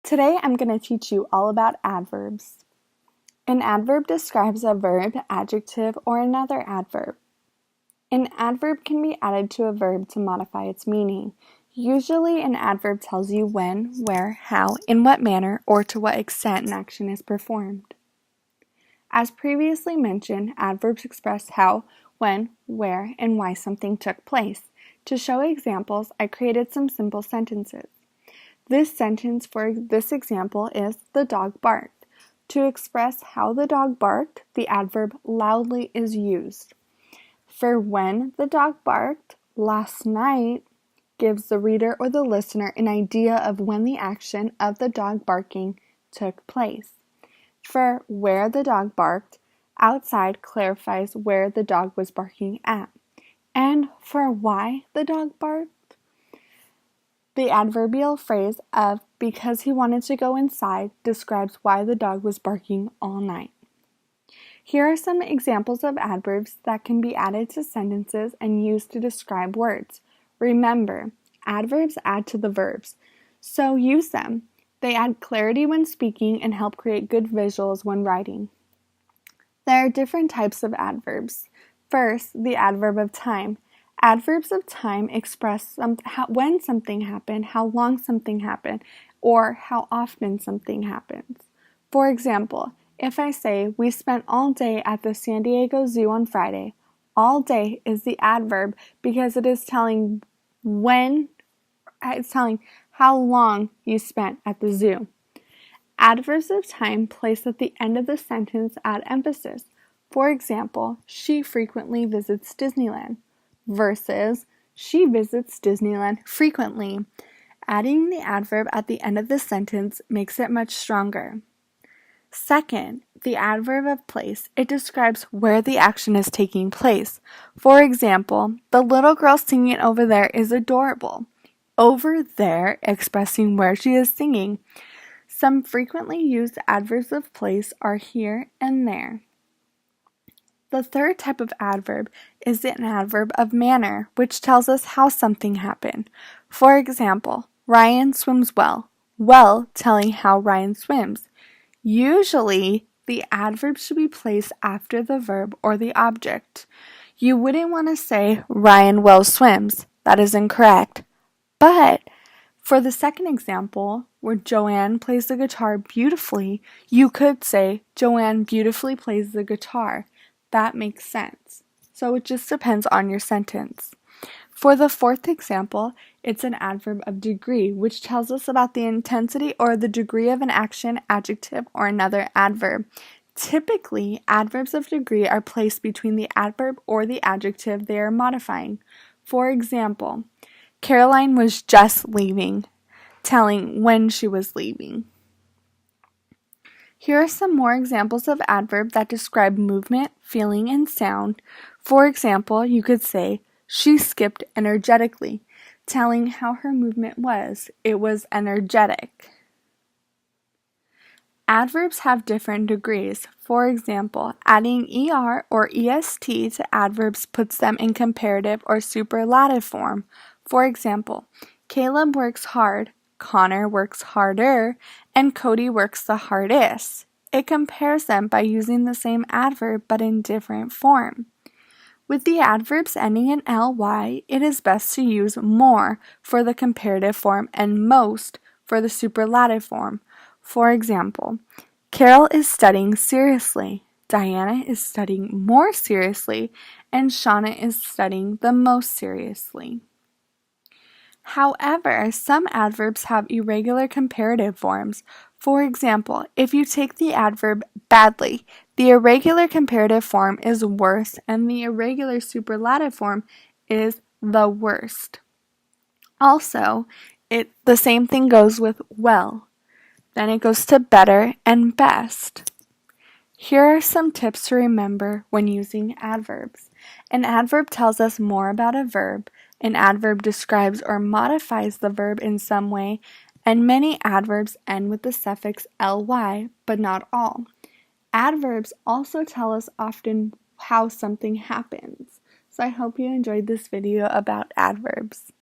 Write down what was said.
Today I'm going to teach you all about adverbs. An adverb describes a verb, adjective, or another adverb. An adverb can be added to a verb to modify its meaning. Usually an adverb tells you when, where, how, in what manner, or to what extent an action is performed. As previously mentioned, adverbs express how, when, where, and why something took place. To show examples, I created some simple sentences. This sentence for this example is, the dog barked. To express how the dog barked, the adverb loudly is used. For when the dog barked, last night gives the reader or the listener an idea of when the action of the dog barking took place. For where the dog barked, outside clarifies where the dog was barking at. And for why the dog barked, the adverbial phrase of because he wanted to go inside describes why the dog was barking all night. Here are some examples of adverbs that can be added to sentences and used to describe words. Remember, adverbs add to the verbs, so use them. They add clarity when speaking and help create good visuals when writing. There are different types of adverbs. First, the adverb of time. Adverbs of time express when something happened, how long something happened, or how often something happens. For example, if I say, we spent all day at the San Diego Zoo on Friday, all day is the adverb because it is telling how long you spent at the zoo. Adverbs of time placed at the end of the sentence add emphasis. For example, she frequently visits Disneyland versus she visits Disneyland frequently. Adding the adverb at the end of the sentence makes it much stronger. Second, the adverb of place. It describes where the action is taking place. For example, the little girl singing over there is adorable. Over there expressing where she is singing. Some frequently used adverbs of place are here and there. The third type of adverb is an adverb of manner, which tells us how something happened. For example, Ryan swims well. Well telling how Ryan swims. Usually, the adverb should be placed after the verb or the object. You wouldn't want to say Ryan well swims. That is incorrect. But for the second example, where Joanne plays the guitar beautifully, you could say Joanne beautifully plays the guitar. That makes sense. So it just depends on your sentence. For the fourth example, it's an adverb of degree, which tells us about the intensity or the degree of an action, adjective, or another adverb. Typically, adverbs of degree are placed between the adverb or the adjective they are modifying. For example, Caroline was just leaving, telling when she was leaving. Here are some more examples of adverb that describe movement, feeling, and sound. For example, you could say, she skipped energetically, telling how her movement was. It was energetic. Adverbs have different degrees. For example, adding er or est to adverbs puts them in comparative or superlative form. For example, Caleb works hard, Connor works harder, and Cody works the hardest. It compares them by using the same adverb but in different form. With the adverbs ending in ly, it is best to use more for the comparative form and most for the superlative form. For example, Carol is studying seriously, Diana is studying more seriously, and Shauna is studying the most seriously. However, some adverbs have irregular comparative forms. For example, if you take the adverb badly, the irregular comparative form is worse and the irregular superlative form is the worst. Also, the same thing goes with well. Then it goes to better and best. Here are some tips to remember when using adverbs. An adverb tells us more about a verb. An adverb describes or modifies the verb in some way, and many adverbs end with the suffix ly, but not all. Adverbs also tell us often how something happens. So I hope you enjoyed this video about adverbs.